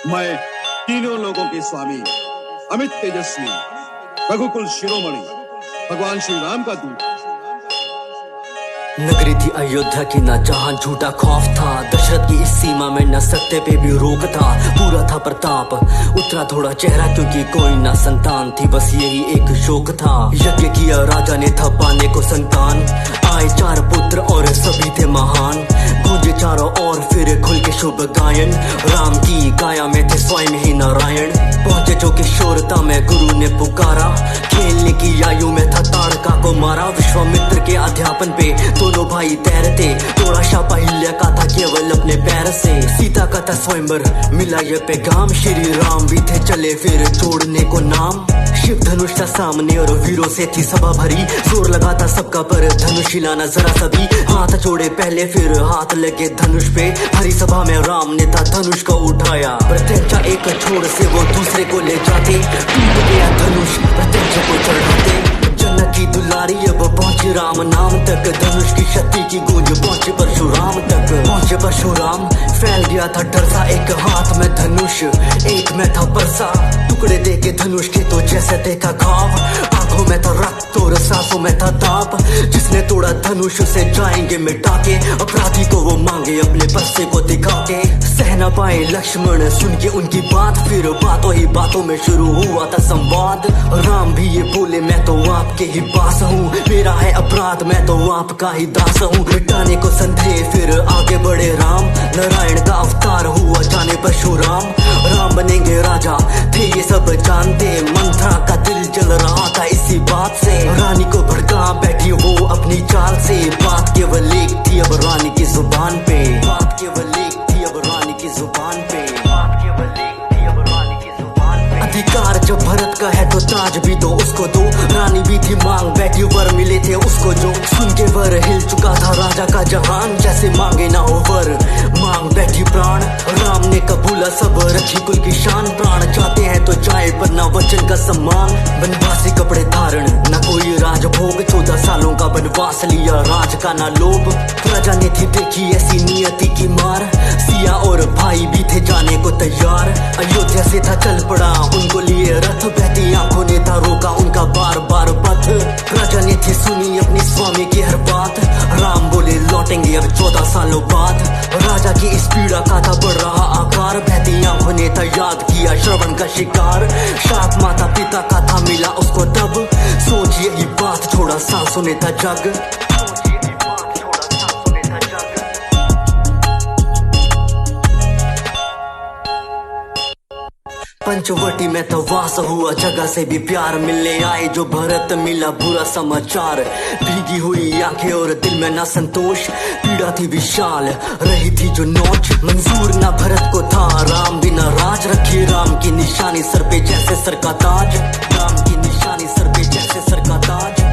मैं तीनों लोगों के स्वामी अमित तेजस्वी रघुकुल शिरोमणि भगवान श्री राम का दूत। नगरी थी अयोध्या की न जहां झूठा खौफ था, दशरथ की इस सीमा में न सत्य पे भी रोक था। पूरा था प्रताप, उतरा थोड़ा चेहरा क्योंकि कोई ना संतान थी, बस यही एक शोक था। यज्ञ किया राजा ने था पाने को संतान, आए 4 पुत्र और सभी थे महान। गूंजे चारों ओर फिर खुल के शुभ गायन, राम की काया में थे स्वयं ही नारायण। पहुंचे जो किशोरता में गुरु ने पुकारा, खेलने की आयु में था ताड़का को मारा। विश्वामित्र के अध्यापन पे दोनों भाई तैरते, तोड़ा शापा हिल्या का था केवल अपने पैर से। सीता का था स्वयंवर मिला ये पैगाम, श्री राम भी थे चले फिर छोड़ने को नाम। शिव धनुष था सामने और वीरों से थी सभा भरी, जोर लगा था सबका पर धनुष हिलाना जरा सभी। हाथ जोड़े पहले फिर हाथ लगे धनुष पे, हरी सभा में राम ने था धनुष को उठाया। प्रत्यक्षा एक छोर से वो दूसरे को ले जाते, टूट गया धनुष प्रत्यक्षा को चढ़ाते। जन्नत की दुलारी अब पहुंचे राम नाम तक, धनुष की शक्ति की गूंज पहुंचे परशुराम तक। पहुंचे परशुराम फैल गया था डर सा, एक हाथ में धनुष एक में था परसा। टुकड़े दे के धनुष के तो जैसे देखा घाव, आंखों में था रक्त और सांसों में था ताप। जिसने तोड़ा धनुष उसे जाएंगे मिटा के, अपराधी को वो मांगे अपने परसे को दिखा के। सह न पाए लक्ष्मण सुन के उनकी बात, फिर बातों ही बातों में शुरू हुआ था संवाद। राम भी ये बोले मैं तो आपके ही पास हूँ, मेरा है अपराध मैं तो आपका ही दास हूँ। मिटाने को संदेह फिर आगे बढ़े राम, नारायण का अवतार हुआ जाने परशुराम। राम बनेंगे राजा थे ये सब जानते, मंथरा का दिल जल रहा था इसी बात से। रानी को भड़का बैठी वो अपनी चाल से, बात केवल एक थी अब रानी की जुबान पे। बात केवल एक थी अब रानी की जुबान पे। बात केवल एक थी अब रानी की जुबान पे। अधिकार जब भरत का है तो ताज भी दो उसको दो, रानी भी थी मांग बैठी वर मिले थे उसको जो। सुन के वर हिल चुका था राजा का जहान, जैसे मांगे ना हो वर मांग बैठी प्राण। राम ने कबूला सब रखी कुल की शान, प्राण चाहते हैं तो जाए पर ना वचन का सम्मान। बनवासी कपड़े धारण न कोई राजभोग, 14 सालों का बनवास लिया राज का ना लोभ। प्रजा ने थी देखी ऐसी नियति की मार, सिया और भाई भी थे जाने को तैयार। अयोध्या से था चल पड़ा उनको लिए रथ, बहती आंखों ने था रोका उनका बार बार पथ। प्रजा ने थी सुनी अपनी स्वामी की हर बात, राम बोले लौटेंगे अब 14 सालों बाद। राजा की इस पीड़ा का था बढ़ रहा आकार, बहती आंखों ने था याद किया श्रवण का शिकार। शाप माता पिता का था मिला उसको तब, सोच यही बात छोड़ा सांसों ने था जग। पंचवटी में तो वास हुआ, जगह से भी प्यार मिलने आए जो भरत मिला बुरा समाचार। भीगी हुई आंखें और दिल में ना संतोष, पीड़ा थी विशाल रही थी जो नोच। मंजूर ना भरत को था राम बिना राज, रखी राम की निशानी सर पे जैसे सर का ताज। राम की निशानी सर पे जैसे सर का ताज।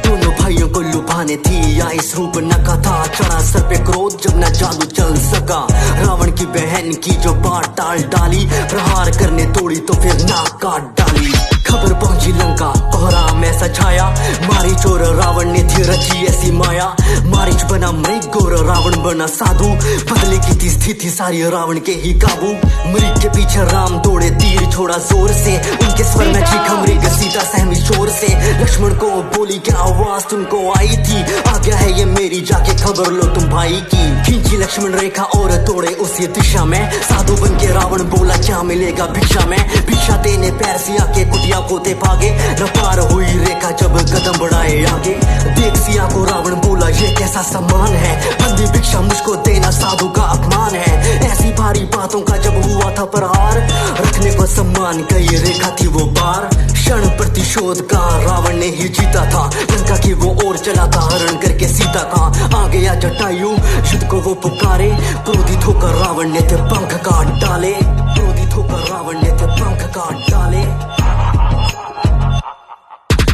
दोनों भाइयों को लुभाने थी या इस रूप नका था, चढ़ा सर पे क्रोध जब न जादू चल सका। रावण की बहन की जो बात टाल डाली, प्रहार करने तोड़ी तो फिर नाक काट डाली। खबर पहुंची लंका कोहराम ऐसा छाया, मारी चोर रावण ने थी रची ऐसी माया। मारीच बना मृग और रावण बना साधु, बदले की थी स्थिति सारी रावण के ही काबू। मृग के पीछे राम दौड़े तीर छोड़ा जोर से, उनके स्वर में चीखा मृग सीता सहमी शोर से। लक्ष्मण को बोली क्या आवाज तुमको आई थी, आ गया है ये मेरी जाके खबर लो तुम भाई की। खींची लक्ष्मण रेखा और तोड़े उसी दिशा में, साधु बन के रावण बोला क्या मिलेगा भिक्षा में। भिक्षा देने पैर सिया के कुटिया को दे भागे, न पार हुई रेखा जब कदम बढ़ाए आगे। देख सिया को रावण बोला ये कैसा सम्मान है, बंदी भिक्षा मुझको देना साधु का अपमान है। ऐसी भारी बातों का जब हुआ था प्रहार, रखने को सम्मान कई रेखा थी वो पार। क्षण प्रतिशोध का रावण ने ही जीता था, लंका की वो ओर चला था हरण करके सीता का। आ गया जटायु युद्ध को वो पुकारे, क्रोधित होकर रावण ने थे पंख काट डाले। क्रोधित होकर रावण ने थे पंख काट डाले।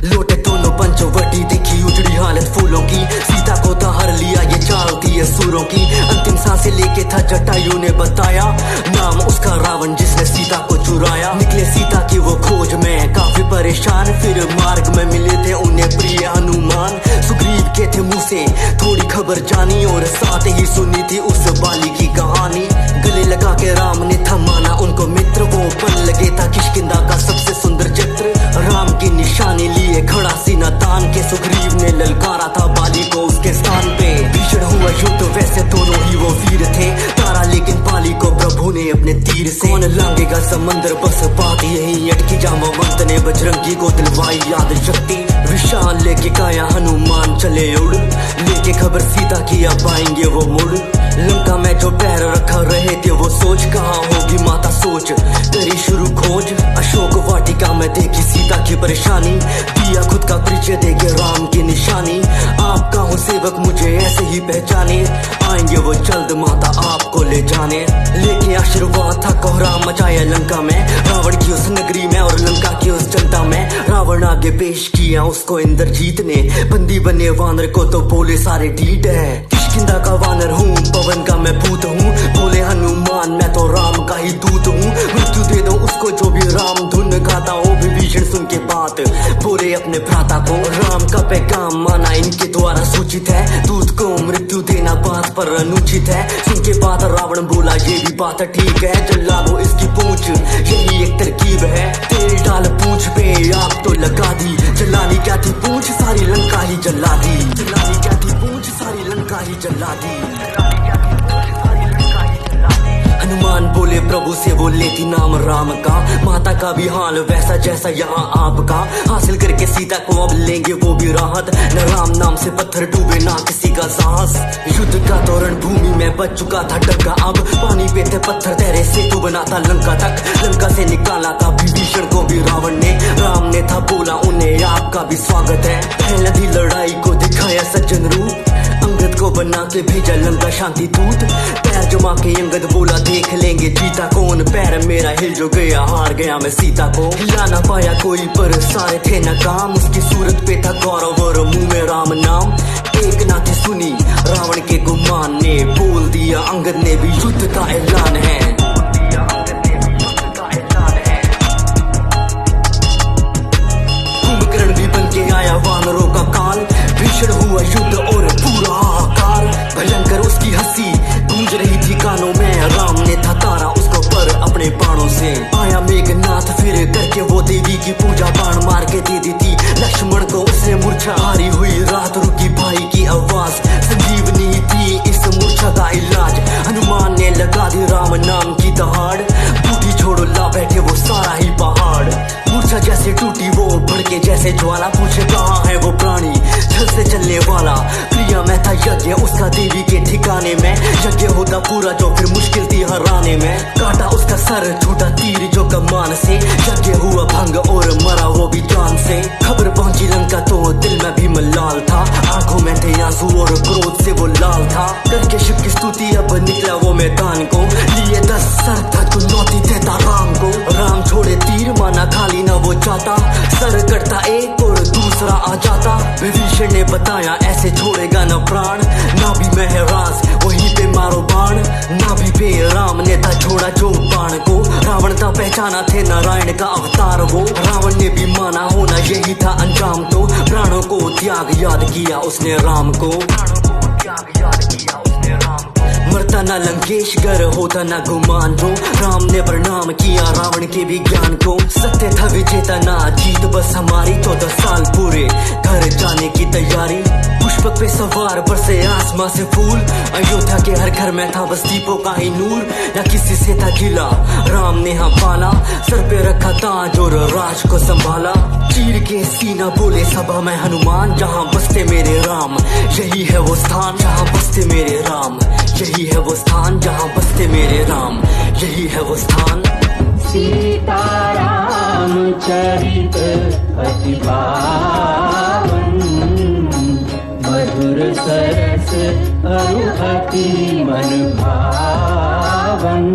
लौटे दोनों पंचवटी देखी उजड़ी हालत फूलों की, सीता को था हर लिया ये चाल थी असुरों की। अंतिम सांसें लेके था जटायु ने बताया, नाम उसका रावण जिसने सीता को चुराया। निकले सीता की वो खोज में काफी परेशान, फिर मार्ग में मिले थे उन्हें प्रिय हनुमान। सुग्रीव के थे मुंह से थोड़ी खबर जानी, और साथ ही सुनी थी उस बाली की कहानी। लांगेगा समंदर, बस बात यही अटकी। जामवंत ने बजरंगी को दिलवाई याद शक्ति। विशाल लेके काया हनुमान चले उड़, लेके खबर सीता की अब आएंगे वो मुड़। लंका में जो पैर रखा रहे थे वो सोच, कहाँ होगी माता सोच, तेरी शुरू खोज। अशोक वाटिका में देखी सीता की परेशानी, दिया खुद का परिचय देके राम की निशानी। आपका हूँ सेवक मुझे ऐसे ही पहचाने, आएंगे वो जल्द माता आपको ले जाने। लेके आशीर्वाद था कोहराम मचाया लंका में, रावण की उस नगरी में और लंका की उस जनता में। रावण आगे पेश किया उसको इंद्रजीत ने, बंदी बने वानर को तो बोले सारे ढीठ है। किष्किंधा का वानर हूँ, पवन का मैं पूत हूँ, बोले हनुमान मैं तो राम का ही दूत हूँ। मृत्यु दे दो उसको जो भी राम धुन गाता हो। विभीषण सुन के बात बोले अपने भ्राता को, राम का पैगाम माना इनके द्वारा सूचित है, दूत को मृत्यु देना बात पर अनुचित है। सुन के बात रावण बोला ये भी बात ठीक है, जला दो इसकी पूंछ यही एक तरकीब है। तेल डाल पूंछ पे आग तो लगा दी, जलानी क्या थी पूंछ सारी लंका ही जला दी। जलानी क्या थी पूंछ सारी लंका ही जला दी। हनुमान बोले प्रभु से वो लेती नाम राम का, माता का भी हाल वैसा जैसा यहाँ आपका। हासिल करके सीता को अब लेंगे वो भी राहत, न राम नाम से पत्थर डूबे ना किसी का साहस। युद्ध का तोरण भूमि में बच चुका था डगा, अब पानी पे थे पत्थर तैरे सेतु बना था लंका तक। लंका से निकाला था विभीषण को भी रावण ने, राम ने था बोला उन्हें आपका भी स्वागत है। पहली लड़ाई को दिखाया सज्जन रूप, अंगद को बना के भेजा लंका शांति दूत। पैर जमा के अंगद बोला देख लेंगे जीता कौन, पैर मेरा हिल जो गया हार गया मैं सीता को। हिला ना पाया कोई पर सारे थे नाकाम, उसकी सूरत पे था गौरव और मुंह में राम नाम। एक ना थी सुनी रावण के गुमान ने, बोल दिया अंगद ने भी युद्ध का ऐलान है। कुंभकर्ण भी बन के आया वानरों का काल, भीषण हुआ युद्ध और पूरा हाहाकार। भयंकर उसकी हंसी गूंज रही थी कानों में, राम ने था तारा उसको पर अपने बाणों से। आया मेघनाथ फिर करके वो देवी की पूजा, बाण मार के दे दी थी लक्ष्मण को उसने मूर्छा। हारी हुई रात रुकी भाई की आवाज, संजीवनी थी इस मूर्छा का इलाज। हनुमान ने लगा दी राम नाम की दहाड़, टूटी छोड़ो ला बैठे वो सारा ही पहाड़। मूर्छा जैसे टूटी वो भड़के जैसे ज्वाला, पूछे कहाँ है वो प्राणी छल से चलने वाला। प्रिया में था यज्ञ उसका देवी के ठिकाने में, यज्ञ होता पूरा जो फिर मुश्किल थी हराने में। काटा उसका सर छूटा तीर जो कमान से, यज्ञ हुआ भंग और मरा वो भी जान से। खबर पहुंची लंका तो दिल में भी मलाल था, आंखों में थे आंसू और क्रोध से वो लाल था। करके शिव की स्तुति अब निकला वो मैदान को, लिए 10 सर था चुनौती देता राम को। राम छोड़े तीर माना खाली न वो चाहता, सर कटता एक और दूसरा आ जाता। विभीषण ने बताया ऐसे छोड़ेगा न प्राण, ना भी महराज वहीं पे मारो बाण। ना भी पे राम ने था छोड़ा जो बाण को, रावण था पहचाना थे नारायण का अवतार वो। रावण ने भी माना होना यही था अंजाम, तो प्राणों को त्याग याद किया उसने राम को। मरता ना लंकेश गर होता ना गुमान जो, राम ने प्रणाम किया रावण के भी ज्ञान को। सत्य था विजेता ना जीत बस हमारी, 14 साल पूरे घर जाने की तैयारी। पुष्पक पे सवार बरसे आसमां से फूल, अयोध्या के हर घर में था बस दीपों का ही नूर। न किसी से था खिला राम ने हाँ पाला, सर पे रखा ताज और राज को संभाला। चीर के सीना बोले सभा में हनुमान, जहाँ बसते मेरे राम यही है वो स्थान। जहाँ बसते मेरे राम यही है वो स्थान, जहाँ बसते मेरे राम यही है वो स्थान। सीताराम चरित अति पावन, मधुर सरस अरु अति मन भावन।